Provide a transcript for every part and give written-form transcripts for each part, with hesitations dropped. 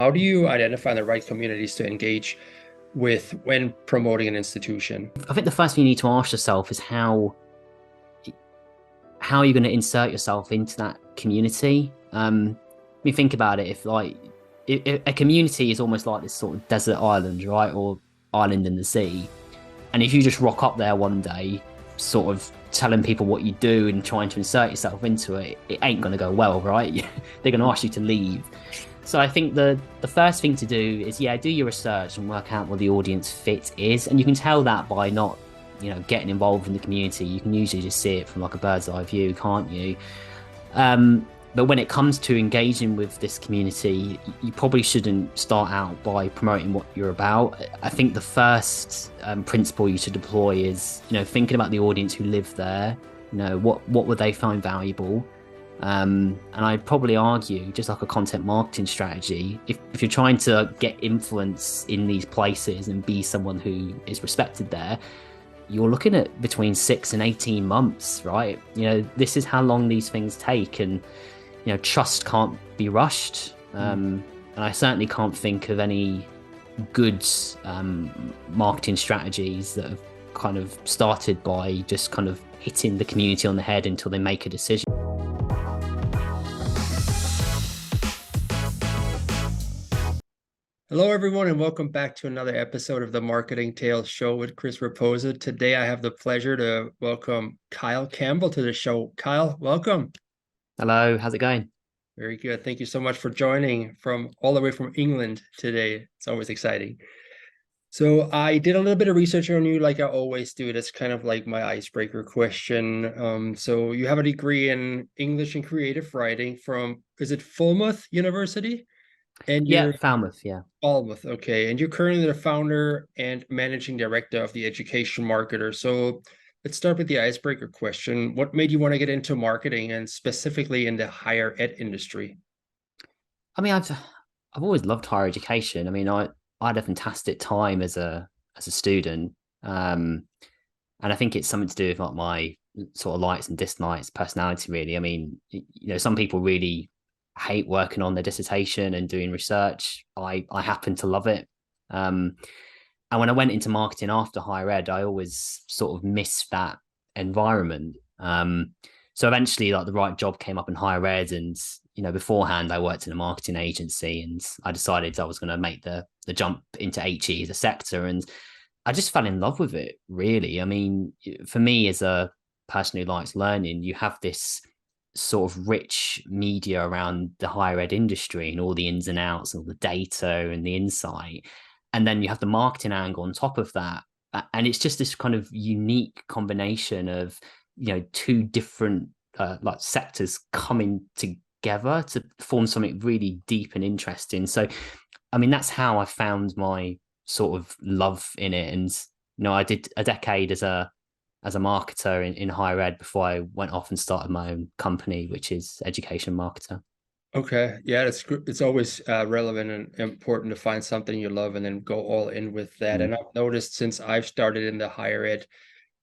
How do you identify the right communities to engage with when promoting an institution? I think the first thing you need to ask yourself is how are you going to insert yourself into that community? I mean, think about it. If a community is almost like this sort of desert island, right, or island in the sea, and if you just rock up there one day, sort of telling people what you do and trying to insert yourself into it, it ain't going to go well, right? They're going to ask you to leave. So I think the first thing to do is, do your research and work out what the audience fit is. And you can tell that by not, getting involved in the community. You can usually just see it from like a bird's eye view, can't you? But when it comes to engaging with this community, you probably shouldn't start out by promoting what you're about. I think the first principle you should deploy is, thinking about the audience who live there. What would they find valuable? And I'd probably argue, just like a content marketing strategy, if you're trying to get influence in these places and be someone who is respected there, you're looking at between 6 and 18 months, right? This is how long these things take, and trust can't be rushed. And I certainly can't think of any good marketing strategies that have kind of started by just kind of hitting the community on the head until they make a decision. Hello, everyone, and welcome back to another episode of the Marketing Tales Show with Chris Raposa. Today, I have the pleasure to welcome Kyle Campbell to the show. Kyle, welcome. Hello, how's it going? Very good. Thank you so much for joining from all the way from England today. It's always exciting. So I did a little bit of research on you, like I always do. That's kind of like my icebreaker question. So you have a degree in English and creative writing from, is it Falmouth University? And Yeah, you're Falmouth, yeah. Falmouth, okay. And you're currently the founder and managing director of the Education Marketer. So let's start with the icebreaker question. What made you want to get into marketing and specifically in the higher ed industry? I mean, I've always loved higher education. I mean, I had a fantastic time as a student, and I think it's something to do with like my sort of likes and dislikes, personality. Really, I mean, some people really hate working on their dissertation and doing research. I happen to love it. And when I went into marketing after higher ed, I always sort of missed that environment. So eventually, like the right job came up in higher ed, and beforehand I worked in a marketing agency, and I decided I was going to make the jump into HE as a sector, and I just fell in love with it. Really, I mean, for me as a person who likes learning, you have this sort of rich media around the higher ed industry and all the ins and outs, all the data and the insight. And then you have the marketing angle on top of that. And it's just this kind of unique combination of, two different like sectors coming together to form something really deep and interesting. So, I mean, that's how I found my sort of love in it. And, I did a decade as a marketer in higher ed before I went off and started my own company, which is Education Marketer. Okay, yeah, it's always relevant and important to find something you love and then go all in with that. And I've noticed since I've started in the higher ed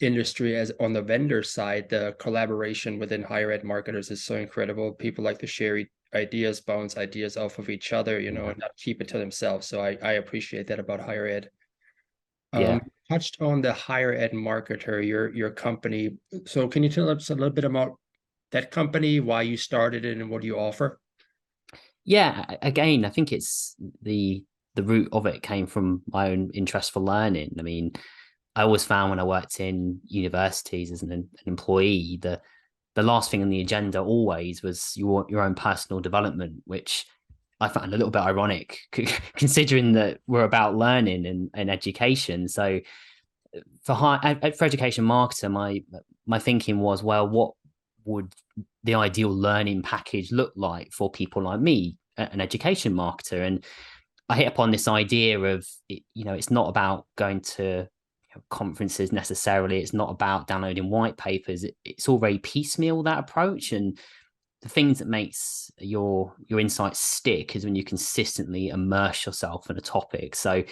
industry as on the vendor side, the collaboration within higher ed marketers is so incredible. People like to share ideas, bounce ideas off of each other, and not keep it to themselves. So I appreciate that about higher ed. Yeah. Touched on the higher ed marketer, your company. So can you tell us a little bit about that company, why you started it, and what do you offer? Yeah. Again, I think it's the root of it came from my own interest for learning. I mean, I always found when I worked in universities as an employee, the last thing on the agenda always was your own personal development, which I found a little bit ironic considering that we're about learning and education. So for education marketer, my thinking was, well, what would the ideal learning package look like for people like me, an education marketer? And I hit upon this idea of, it's not about going to conferences necessarily. It's not about downloading white papers. It's all very piecemeal, that approach. And the things that makes your insights stick is when you consistently immerse yourself in a topic. So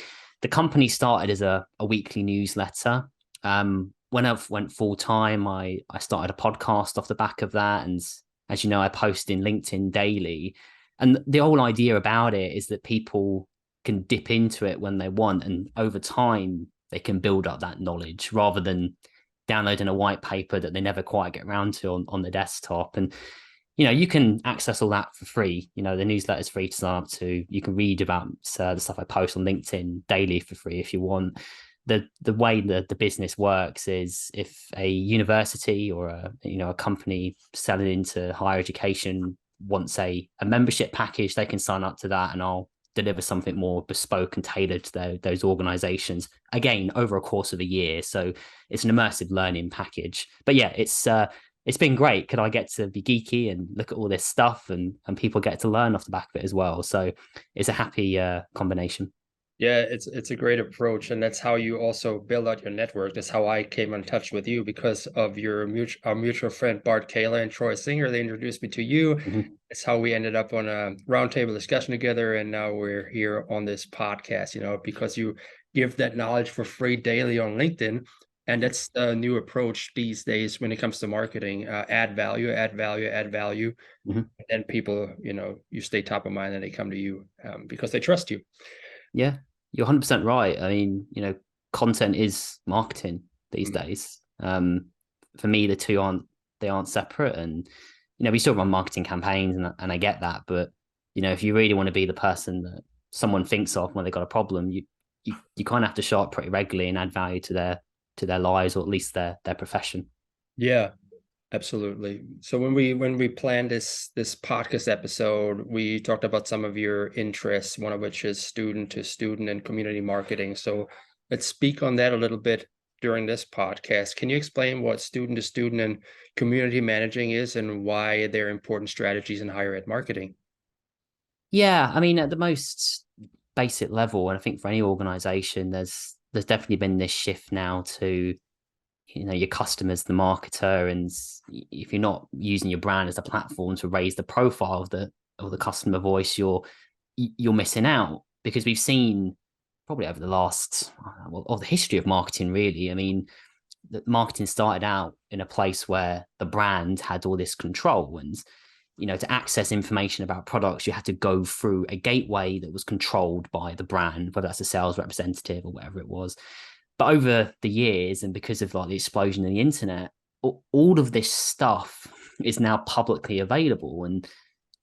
the company started as a weekly newsletter. When I went full time, I started a podcast off the back of that. And as you know, I post in LinkedIn daily. And the whole idea about it is that people can dip into it when they want, and over time they can build up that knowledge rather than downloading a white paper that they never quite get around to on the desktop. And you can access all that for free. The newsletter is free to sign up to. You can read about the stuff I post on LinkedIn daily for free if you want. The way that the business works is, if a university or a company selling into higher education wants a membership package, they can sign up to that, and I'll deliver something more bespoke and tailored to those organizations, again over a course of a year. So it's an immersive learning package. But yeah, it's been great. Could I get to be geeky and look at all this stuff, and people get to learn off the back of it as well. So it's a happy combination. Yeah, it's a great approach, and that's how you also build out your network. That's how I came in touch with you, because of our mutual friend Bart Kayla and Troy Singer. They introduced me to you. Mm-hmm. It's how we ended up on a roundtable discussion together, and now we're here on this podcast. Because you give that knowledge for free daily on LinkedIn, and that's the new approach these days when it comes to marketing. Add value, add value, add value, Mm-hmm. and people, you stay top of mind, and they come to you because they trust you. Yeah, you're 100% right. I mean, content is marketing these Mm. days. For me, the two aren't separate, and we still run marketing campaigns, and I get that. But if you really want to be the person that someone thinks of when they got a problem, you kind of have to show up pretty regularly and add value to their lives, or at least their profession. Yeah, absolutely. So when we planned this podcast episode, we talked about some of your interests, one of which is student to student and community marketing. So let's speak on that a little bit during this podcast. Can you explain what student to student and community managing is, and why they're important strategies in higher ed marketing? Yeah, I mean, at the most basic level, and I think for any organization, there's definitely been this shift now to your customers, the marketer, and if you're not using your brand as a platform to raise the profile of the customer voice, you're missing out. Because we've seen probably over the last of the history of marketing, really. I mean, the marketing started out in a place where the brand had all this control, and to access information about products, you had to go through a gateway that was controlled by the brand, whether that's a sales representative or whatever it was. But over the years, and because of the explosion in the internet, all of this stuff is now publicly available. And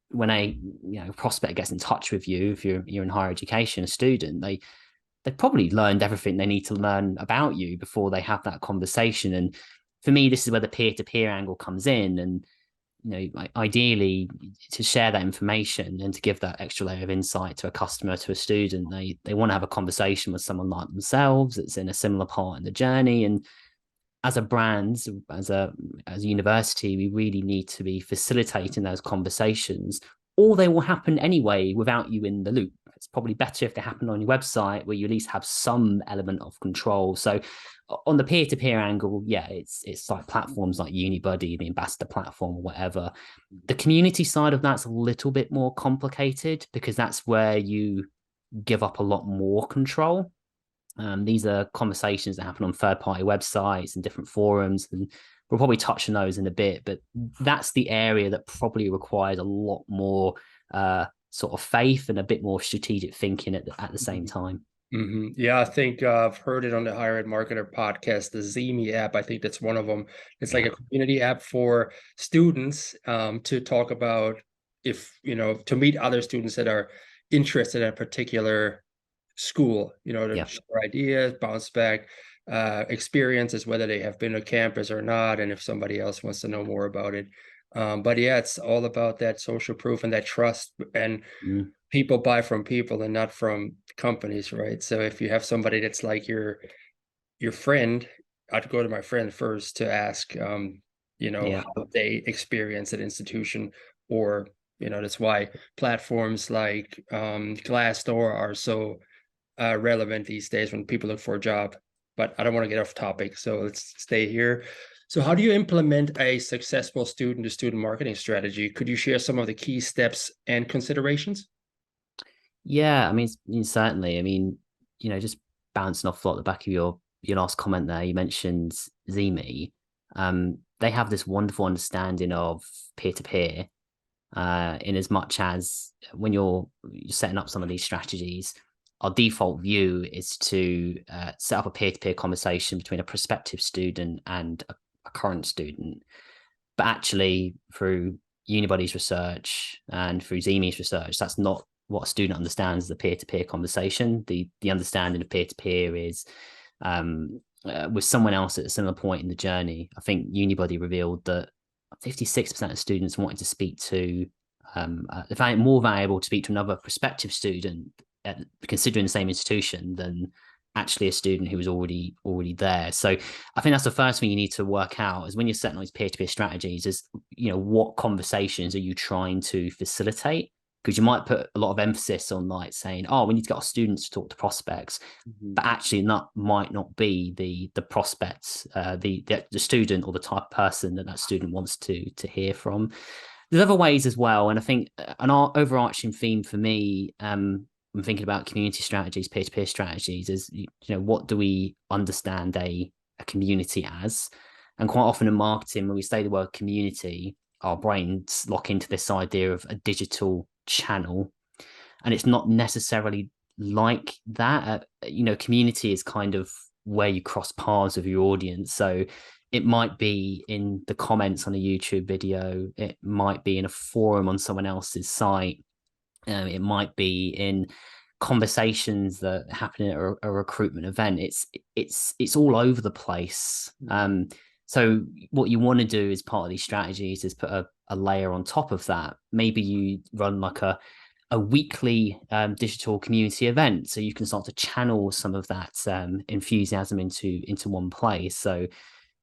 when a prospect gets in touch with you, if you're in higher education, a student, they probably learned everything they need to learn about you before they have that conversation. And for me, this is where the peer-to-peer angle comes in. And ideally, to share that information and to give that extra layer of insight to a customer, to a student, they want to have a conversation with someone like themselves that's in a similar part in the journey. And as a brand, as a university, we really need to be facilitating those conversations, or they will happen anyway without you in the loop. It's probably better if they happen on your website, where you at least have some element of control. So on the peer-to-peer angle, yeah, it's like platforms like UniBuddy, the ambassador platform, or whatever. The community side of that's a little bit more complicated, because that's where you give up a lot more control. These are conversations that happen on third-party websites and different forums, and we'll probably touch on those in a bit. But that's the area that probably requires a lot more sort of faith and a bit more strategic thinking at the same time. Mm-hmm. Yeah, I think I've heard it on the Higher Ed Marketer podcast, the Zemi app. I think that's one of them. It's like a community app for students to talk about, to meet other students that are interested in a particular school, to share ideas, bounce back experiences, whether they have been to campus or not, and if somebody else wants to know more about it. But yeah, it's all about that social proof and that trust, and people buy from people and not from companies, right? So if you have somebody that's like your friend, I'd go to my friend first to ask, how they experience an institution, or that's why platforms like Glassdoor are so relevant these days when people look for a job. But I don't want to get off topic, so let's stay here. So how do you implement a successful student-to-student marketing strategy? Could you share some of the key steps and considerations? Yeah, I mean, certainly. I mean, just bouncing off the back of your last comment there, you mentioned Zemi. They have this wonderful understanding of peer-to-peer, in as much as when you're setting up some of these strategies, our default view is to set up a peer-to-peer conversation between a prospective student and a current student. But actually, through Unibody's research and through Zemi's research, that's not what a student understands as a peer-to-peer conversation. The understanding of peer-to-peer is with someone else at a similar point in the journey. I think Unibody revealed that 56% of students wanted to speak to, they found it more valuable to speak to another prospective student considering the same institution than actually a student who was already there. So I think that's the first thing you need to work out is when you're setting these peer-to-peer strategies is, what conversations are you trying to facilitate? Because you might put a lot of emphasis on like saying, oh, we need to get our students to talk to prospects, but actually that might not be the prospects, the student or the type of person that student wants to hear from. There's other ways as well. And I think an overarching theme for me, I'm thinking about community strategies, peer-to-peer strategies, is what do we understand a community as? And quite often in marketing, when we say the word community, our brains lock into this idea of a digital channel, and it's not necessarily like that. Community is kind of where you cross paths with your audience. So it might be in the comments on a YouTube video, it might be in a forum on someone else's site, it might be in conversations that happen at a recruitment event. It's all over the place. So what you want to do as part of these strategies is put a layer on top of that. Maybe you run like a weekly digital community event, so you can start to channel some of that enthusiasm into one place. So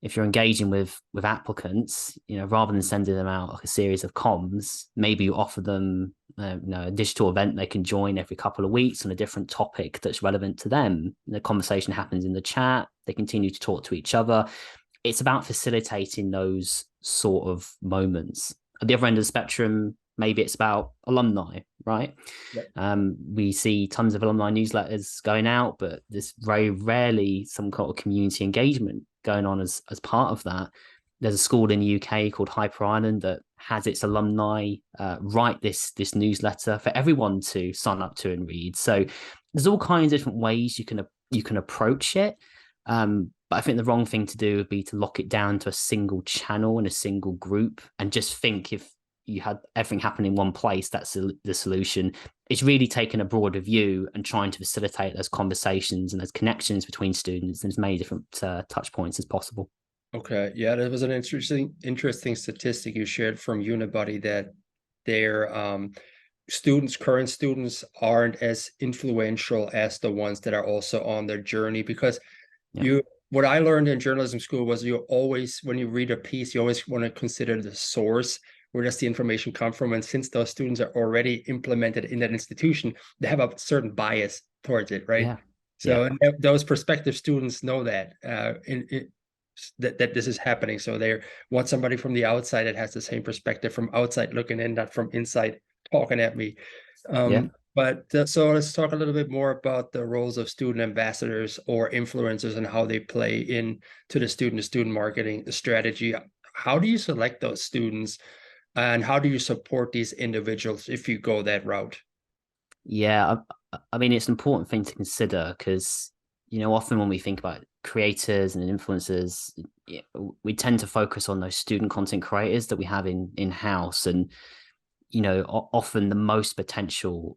if you're engaging with applicants, rather than sending them out like a series of comms, maybe you offer them a digital event they can join every couple of weeks on a different topic that's relevant to them. The conversation happens in the chat. They continue to talk to each other. It's about facilitating those sort of moments. At the other end of the spectrum, maybe it's about alumni, right? Yep. We see tons of alumni newsletters going out, but there's very rarely some kind of community engagement going on as part of that. There's a school in the UK called Hyper Island that has its alumni write this newsletter for everyone to sign up to and read. So there's all kinds of different ways you can approach it. But I think the wrong thing to do would be to lock it down to a single channel and a single group and just think if you had everything happen in one place, that's the solution. It's really taking a broader view and trying to facilitate those conversations and those connections between students and as many different touch points as possible. Okay, yeah, that was an interesting statistic you shared from Unibody that their current students aren't as influential as the ones that are also on their journey, because what I learned in journalism school was you always, when you read a piece, you always want to consider the source. Where does the information come from? And since those students are already implemented in that institution, they have a certain bias towards it, right? So those prospective students know that that this is happening. So they want somebody from the outside that has the same perspective from outside looking in, not from inside talking at me. So let's talk a little bit more about the roles of student ambassadors or influencers and how they play into the student marketing strategy. How do you select those students? And how do you support these individuals if you go that route? Yeah, I mean, it's an important thing to consider because, often when we think about creators and influencers, we tend to focus on those student content creators that we have in-house. And, often the most potential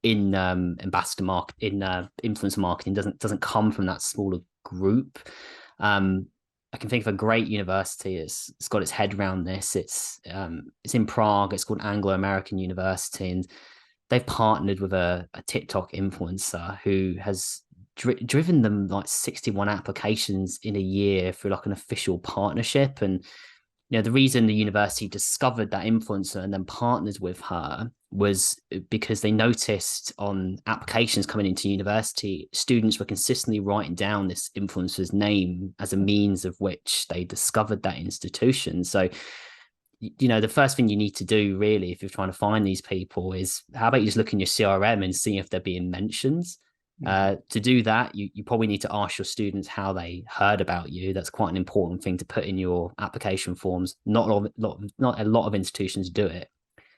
in ambassador market, in influencer marketing doesn't come from that smaller group. I can think of a great university. It's got its head around this. It's in Prague. It's called Anglo-American University, and they've partnered with a TikTok influencer who has driven them like 61 applications in a year through like an official partnership. And the reason the university discovered that influencer and then partnered with her was because they noticed on applications coming into university, students were consistently writing down this influencer's name as a means of which they discovered that institution. So, the first thing you need to do really, if you're trying to find these people, is how about you just look in your CRM and see if they're being mentioned. To do that, you probably need to ask your students how they heard about you. That's quite an important thing to put in your application forms. Not a lot of institutions do it.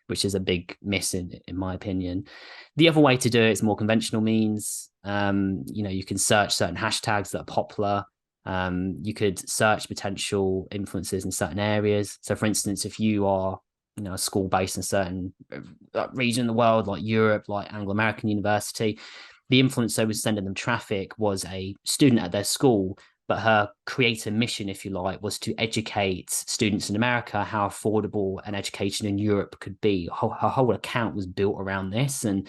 which is a big miss in my opinion. The other way to do it is more conventional means. You can search certain hashtags that are popular. You could search potential influences in certain areas. So, for instance, if you are, a school based in a certain region of the world, like Europe, like Anglo-American University, the influencer was sending them traffic was a student at their school, but her creator mission, if you like, was to educate students in America how affordable an education in Europe could be. Her whole account was built around this. And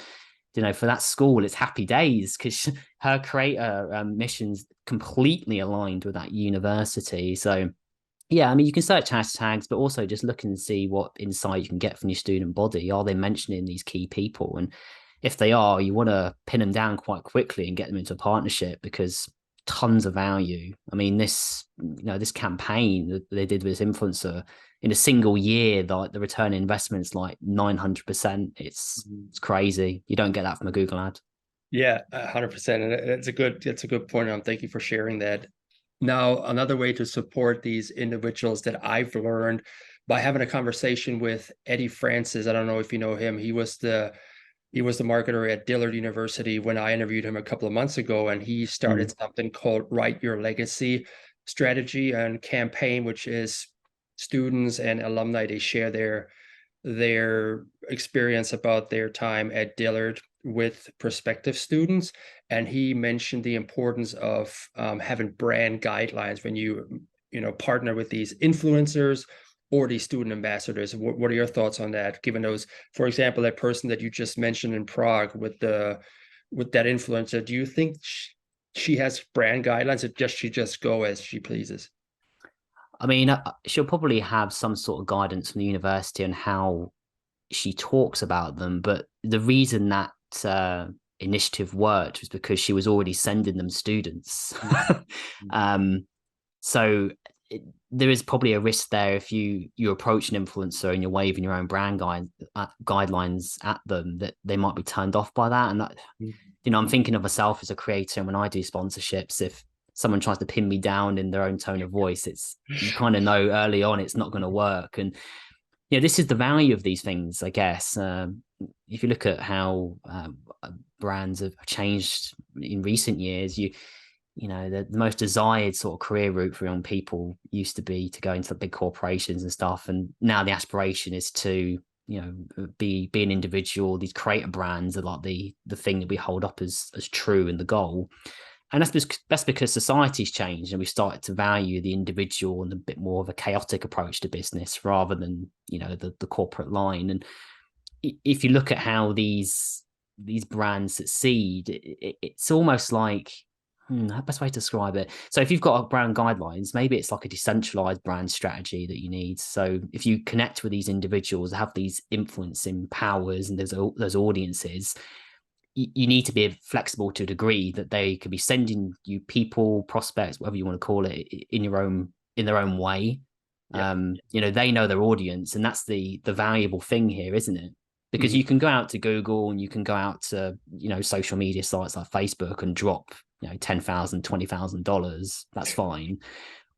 for that school, it's happy days because her creator mission's completely aligned with that university. So, yeah, I mean, you can search hashtags, but also just look and see what insight you can get from your student body. Are they mentioning these key people? And if they are, you want to pin them down quite quickly and get them into a partnership, because tons of value. I mean, this campaign that they did with this influencer in a single year, like the return on investment is like 900%. It's crazy. You don't get that from a Google ad. Yeah, 100%. And it's a good point. Thank you for sharing that. Now, another way to support these individuals that I've learned by having a conversation with Eddie Francis. I don't know if you know him. He was the marketer at Dillard University when I interviewed him a couple of months ago, and he started something called Write Your Legacy strategy and campaign, which is students and alumni, they share their experience about their time at Dillard with prospective students. And he mentioned the importance of having brand guidelines when you partner with these influencers or these student ambassadors. What are your thoughts on that? Given those, for example, that person that you just mentioned in Prague with that influencer, do you think she has brand guidelines, or she just go as she pleases? I mean, she'll probably have some sort of guidance from the university on how she talks about them, but the reason that initiative worked was because she was already sending them students. So there is probably a risk there if you approach an influencer and you're waving your own brand guidelines at them, that they might be turned off by that. And that, I'm thinking of myself as a creator, and when I do sponsorships, if someone tries to pin me down in their own tone of voice, you kind of know early on it's not going to work. And this is the value of these things, I guess. If you look at how brands have changed in recent years, the most desired sort of career route for young people used to be to go into big corporations and stuff, and now the aspiration is to be an individual. These creator brands are like the thing that we hold up as true and the goal. And that's because society's changed, and we started to value the individual and a bit more of a chaotic approach to business rather than the corporate line. And if you look at how these brands succeed, it's almost like the best way to describe it. So if you've got brand guidelines, maybe it's like a decentralized brand strategy that you need. So if you connect with these individuals, have these influencing powers, and there's those audiences, you need to be flexible to a degree that they could be sending you people, prospects, whatever you want to call it, in their own way. Yeah. They know their audience, and that's the valuable thing here, isn't it? Because you can go out to Google and you can go out to social media sites like Facebook and drop $10,000, $20,000. That's fine.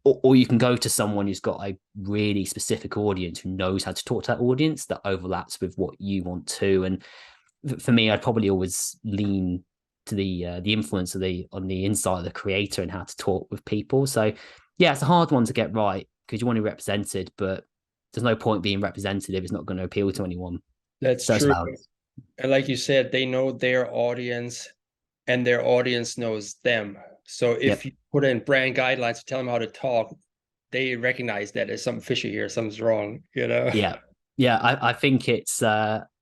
Or you can go to someone who's got a really specific audience, who knows how to talk to that audience, that overlaps with what you want to. And for me, I'd probably always lean to the influence on the insight of the creator and how to talk with people. So yeah, it's a hard one to get right because you want to be represented, but there's no point being represented if it's not going to appeal to anyone. That's true. And like you said, they know their audience and their audience knows them. So if you put in brand guidelines to tell them how to talk, they recognize that there's something fishy here, something's wrong, Yeah. I think it's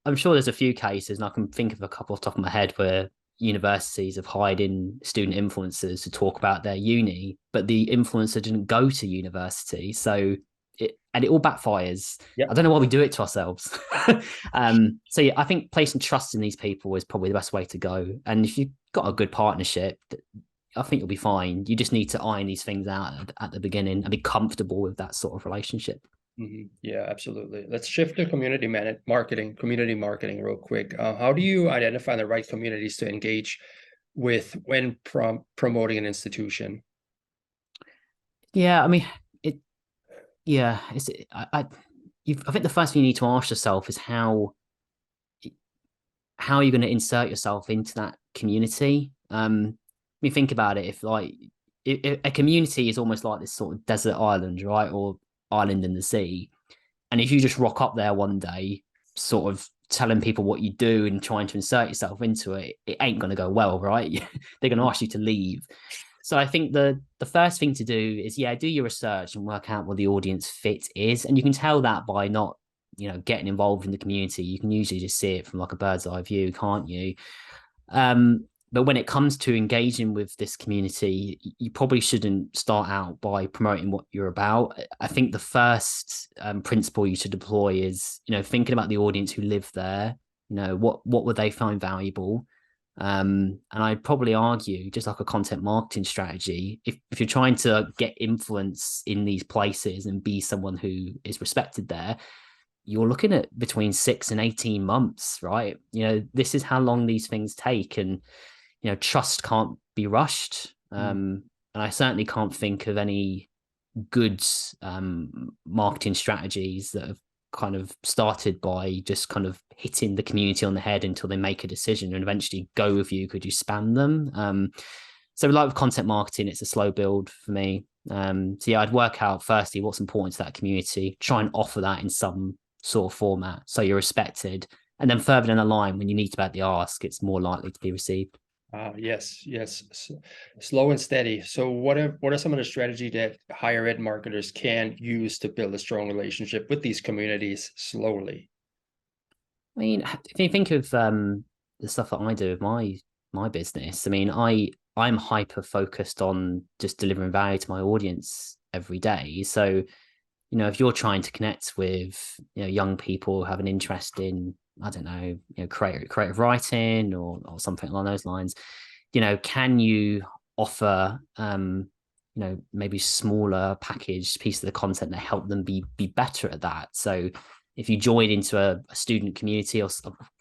I'm sure there's a few cases, and I can think of a couple off the top of my head, where universities have hired in student influencers to talk about their uni, but the influencer didn't go to university. So it all backfires. Yep. I don't know why we do it to ourselves. So yeah, I think placing trust in these people is probably the best way to go. And if you've got a good partnership, I think you'll be fine. You just need to iron these things out at the beginning and be comfortable with that sort of relationship. Yeah, absolutely. Let's shift to community marketing real quick. How do you identify the right communities to engage with when promoting an institution? Yeah, I mean, I think the first thing you need to ask yourself is how are you going to insert yourself into that community? Think about it. If a community is almost like this sort of desert island, right, or island in the sea, and if you just rock up there one day, sort of telling people what you do and trying to insert yourself into it, it ain't going to go well, right? They're going to ask you to leave. So I think the first thing to do is, yeah, do your research and work out what the audience fit is, and you can tell that by not, getting involved in the community. You can usually just see it from like a bird's eye view, can't you? But when it comes to engaging with this community, you probably shouldn't start out by promoting what you're about. I think the first principle you should deploy is, thinking about the audience who live there. What would they find valuable? And I'd probably argue, just like a content marketing strategy, if you're trying to get influence in these places and be someone who is respected there, you're looking at between 6 and 18 months, right? This is how long these things take, and trust can't be rushed. And I certainly can't think of any good marketing strategies that have kind of started by just kind of hitting the community on the head until they make a decision and eventually go with you. Could you spam them? So like with content marketing, it's a slow build for me. So yeah, I'd work out firstly what's important to that community, try and offer that in some sort of format so you're respected, and then further down the line, when you need to make the ask, it's more likely to be received. Yes. Slow and steady. So what are some of the strategy that higher ed marketers can use to build a strong relationship with these communities slowly? I mean, if you think of the stuff that I do with my business, I mean, I'm hyper focused on just delivering value to my audience every day. So, if you're trying to connect with young people who have an interest in, I don't know, creative writing or something along those lines, can you offer maybe smaller packaged piece of the content that help them be better at that? So if you join into a student community or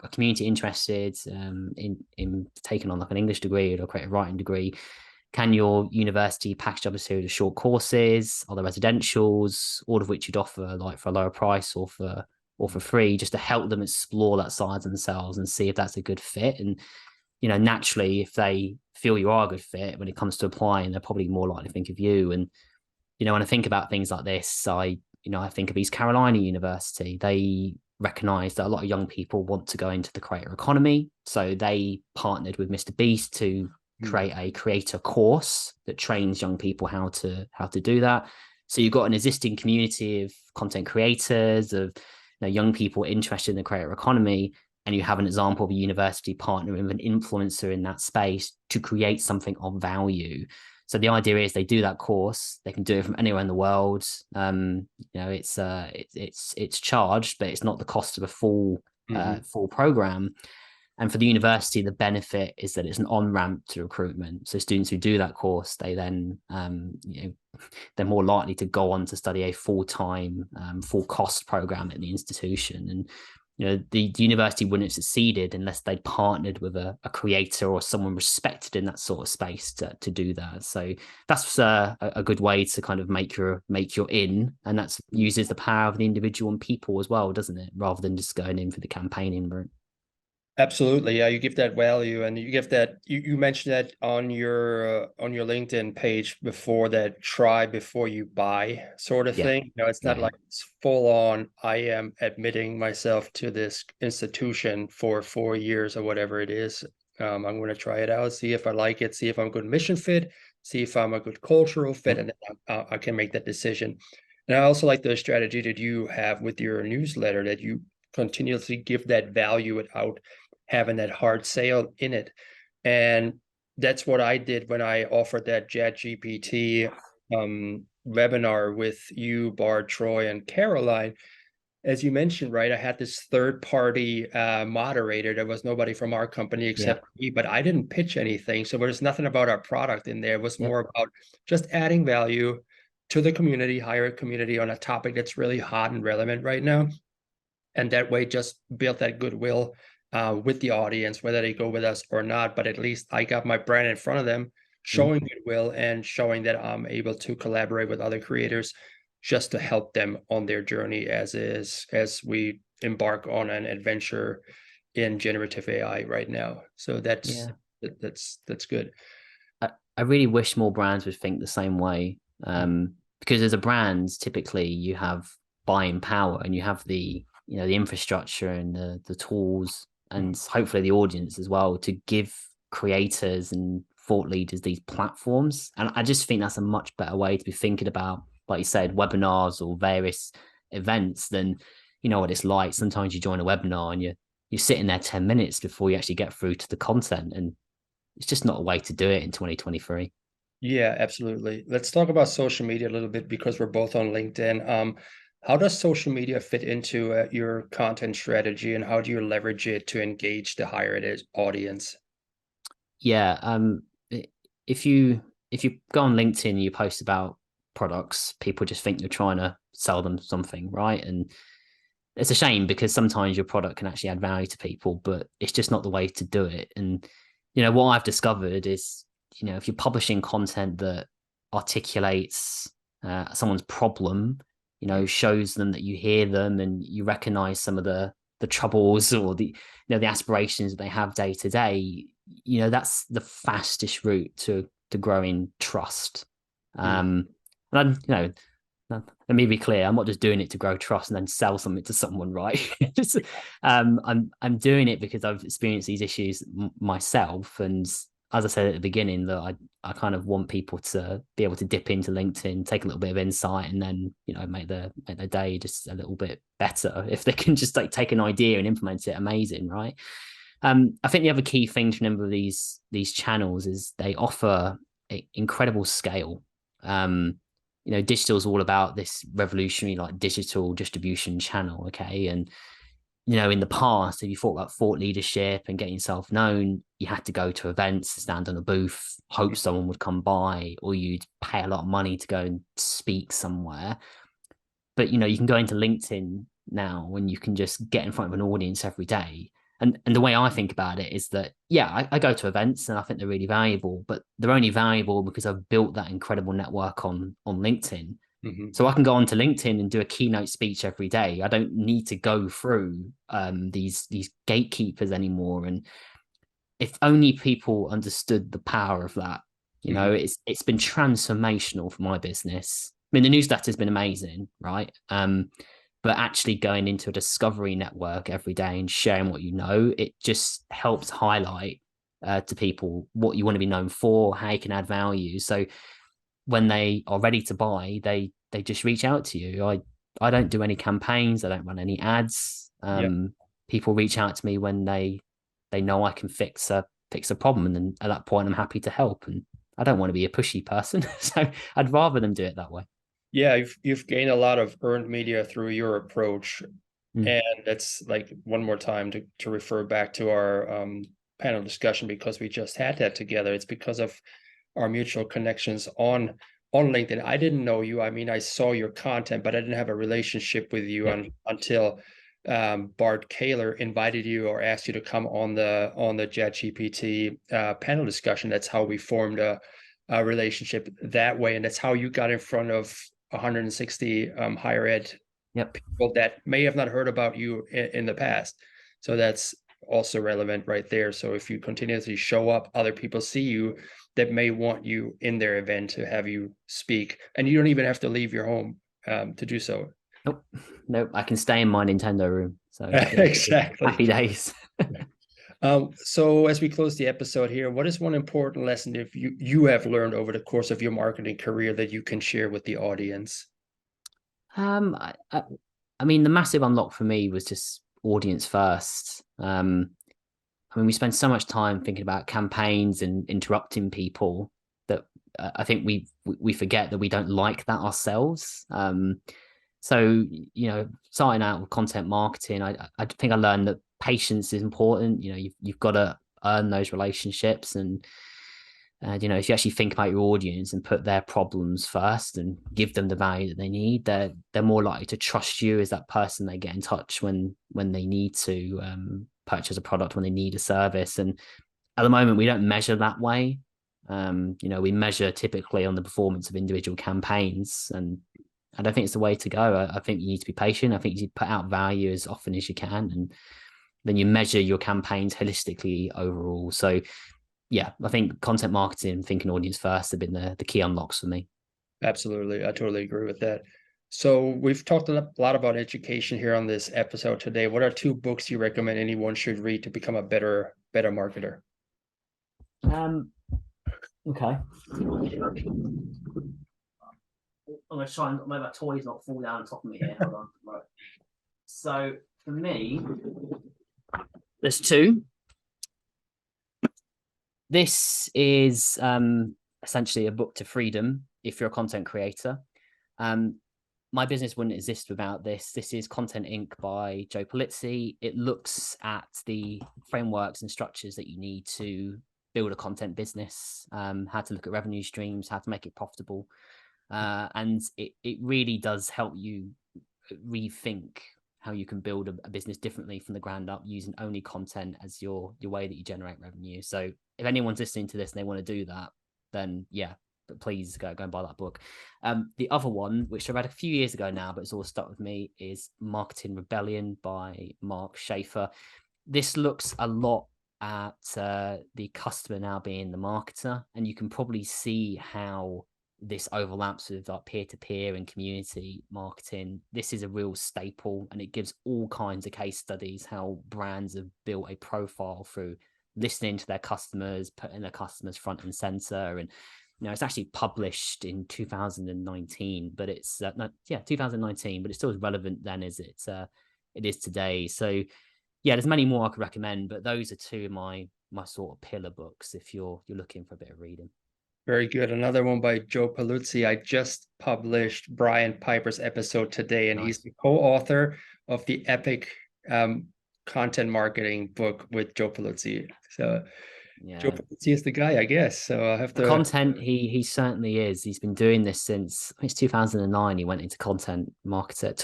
a community interested in taking on like an English degree or a creative writing degree, can your university package up a series of short courses, other residentials, all of which you'd offer like for a lower price or for free, just to help them explore that side of themselves and see if that's a good fit? And naturally, if they feel you are a good fit when it comes to applying, they're probably more likely to think of you. And when I think about things like this, I think of East Carolina University. They recognize that a lot of young people want to go into the creator economy, so they partnered with Mr. Beast to create a creator course that trains young people how to do that. So you've got an existing community of content creators, of young people interested in the creator economy, and you have an example of a university partnering with an influencer in that space to create something of value. So the idea is they do that course, they can do it from anywhere in the world. It's charged, but it's not the cost of a full program. And for the university, the benefit is that it's an on-ramp to recruitment. So students who do that course, they then, they're more likely to go on to study a full-time, full-cost program at the institution. And the university wouldn't have succeeded unless they'd partnered with a creator or someone respected in that sort of space to do that. So that's a good way to kind of make your in, and that uses the power of the individual and people as well, doesn't it? Rather than just going in for the campaigning route. Absolutely. Yeah, you give that value, and you give that, you mentioned that on your LinkedIn page before, that try before you buy sort of thing. It's not like it's full on, I am admitting myself to this institution for 4 years or whatever it is. I'm going to try it out, see if I like it, see if I'm a good mission fit, see if I'm a good cultural fit, and then I can make that decision. And I also like the strategy that you have with your newsletter, that you continuously give that value without having that hard sale in it. And that's what I did when I offered that ChatGPT webinar with you, Bard, Troy, and Caroline. As you mentioned, right, I had this third-party moderator. There was nobody from our company except me, but I didn't pitch anything. So there's nothing about our product in there. It was more about just adding value to the community, higher ed community, on a topic that's really hot and relevant right now. And that way just built that goodwill with the audience, whether they go with us or not. But at least I got my brand in front of them, showing goodwill and showing that I'm able to collaborate with other creators. just to help them on their journey as we embark on an adventure in generative AI right now. So Yeah. that's good. I really wish more brands would think the same way. Because as a brand, typically you have buying power and you have the infrastructure and the tools and hopefully the audience as well to give creators and thought leaders these platforms. And I just think that's a much better way to be thinking about, like you said, webinars or various events than, you know what it's like. Sometimes you join a webinar and you're sitting there 10 minutes before you actually get through to the content. And it's just not a way to do it in 2023. Yeah, absolutely. Let's talk about social media a little bit because we're both on LinkedIn. How does social media fit into your content strategy, and how do you leverage it to engage the higher ed audience? Yeah. If you go on LinkedIn and you post about products, people just think you're trying to sell them something, right? And it's a shame because sometimes your product can actually add value to people, but it's just not the way to do it. And what I've discovered is, if you're publishing content that articulates someone's problem, shows them that you hear them and you recognize some of the troubles or the aspirations that they have day to day, that's the fastest route to growing trust. And I'm, let me be clear, I'm not just doing it to grow trust and then sell something to someone, right? I'm doing it because I've experienced these issues myself, and as I said at the beginning, that I kind of want people to be able to dip into LinkedIn, take a little bit of insight, and then make their day just a little bit better. If they can just take an idea and implement it, amazing, right? I think the other key thing to remember with these channels is they offer incredible scale. Digital is all about this revolutionary digital distribution channel, okay? And in the past, if you thought about thought leadership and getting yourself known, you had to go to events, stand on a booth, hope someone would come by, or you'd pay a lot of money to go and speak somewhere. But you can go into LinkedIn now when you can just get in front of an audience every day. And the way I think about it is that, yeah, I go to events and I think they're really valuable, but they're only valuable because I've built that incredible network on LinkedIn. So I can go onto LinkedIn and do a keynote speech every day. I don't need to go through these gatekeepers anymore. And if only people understood the power of that, it's been transformational for my business. I mean, the newsletter has been amazing, right? But actually going into a discovery network every day and sharing what it just helps highlight to people what you want to be known for, how you can add value. So when they are ready to buy, they just reach out to you. I don't do any campaigns. I don't run any ads. People reach out to me when they know I can fix a problem, and then at that point I'm happy to help. And I don't want to be a pushy person, so I'd rather them do it that way. Yeah, you've gained a lot of earned media through your approach. And that's one more time to refer back to our panel discussion, because we just had that together. It's because of our mutual connections on LinkedIn. I didn't know you. I mean, I saw your content, but I didn't have a relationship with you until Bart Kaler invited you or asked you to come on the ChatGPT panel discussion. That's how we formed a relationship that way, and that's how you got in front of 160 higher ed people that may have not heard about you in the past. So that's also relevant right there. So if you continuously show up, other people see you that may want you in their event to have you speak, and you don't even have to leave your home to do so. Nope. I can stay in my Nintendo room. So exactly. Happy days. So as we close the episode here, what is one important lesson if you have learned over the course of your marketing career that you can share with the audience? I mean, the massive unlock for me was just audience first. I mean, we spend so much time thinking about campaigns and interrupting people that I think we forget that we don't like that ourselves. So, starting out with content marketing, I think I learned that patience is important. You've got to earn those relationships, and if you actually think about your audience and put their problems first and give them the value that they need, they're more likely to trust you as that person they get in touch when they need to purchase a product, when they need a service. And at the moment, we don't measure that way. We measure typically on the performance of individual campaigns, and I don't think it's the way to go. I think you need to be patient. I think you put out value as often as you can, and then you measure your campaigns holistically overall. So yeah, I think content marketing, thinking audience first, have been the key unlocks for me. Absolutely. I totally agree with that. So we've talked a lot about education here on this episode today. What are two books you recommend anyone should read to become a better marketer? Okay. I'm gonna try and maybe my toys not fall down on top of me here. Hold on. Right. So for me, there's two. This is essentially a book to freedom if you're a content creator. My business wouldn't exist without this. This is Content Inc. by Joe Polizzi. It looks at the frameworks and structures that you need to build a content business, how to look at revenue streams, how to make it profitable. And it really does help you rethink how you can build a business differently from the ground up, using only content as your way that you generate revenue. So if anyone's listening to this and they want to do that, then yeah, but please go and buy that book. The other one, which I read a few years ago now, but it's all stuck with me, is Marketing Rebellion by Mark Schaefer. This looks a lot at the customer now being the marketer, and you can probably see how this overlaps with like peer-to-peer and community marketing. This is a real staple, and it gives all kinds of case studies how brands have built a profile through listening to their customers, putting their customers front and center. And it's actually published in 2019, but it's 2019, but it's still as relevant then as it is today. So yeah, there's many more I could recommend, but those are two of my sort of pillar books if you're looking for a bit of reading. Very good. Another one by Joe Paluzzi. I just published Brian Piper's episode today, and he's the co-author of the epic content marketing book with Joe Paluzzi. So yeah, Joe Paluzzi is the guy, I guess. So I have to. The content, he certainly is. He's been doing this since it's 2009. He went into Content Marketing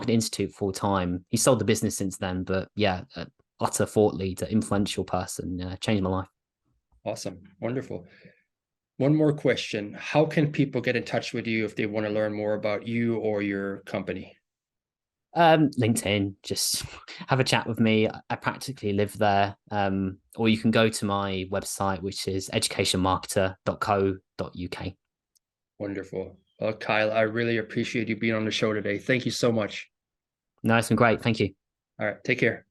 Institute full time. He sold the business since then, but yeah, utter thought leader, influential person. Changed my life. Awesome, wonderful. One more question. How can people get in touch with you if they want to learn more about you or your company? LinkedIn, just have a chat with me. I practically live there. Or you can go to my website, which is educationmarketer.co.uk. Wonderful. Well, Kyle, I really appreciate you being on the show today. Thank you so much. No, it's been great. Thank you. All right. Take care.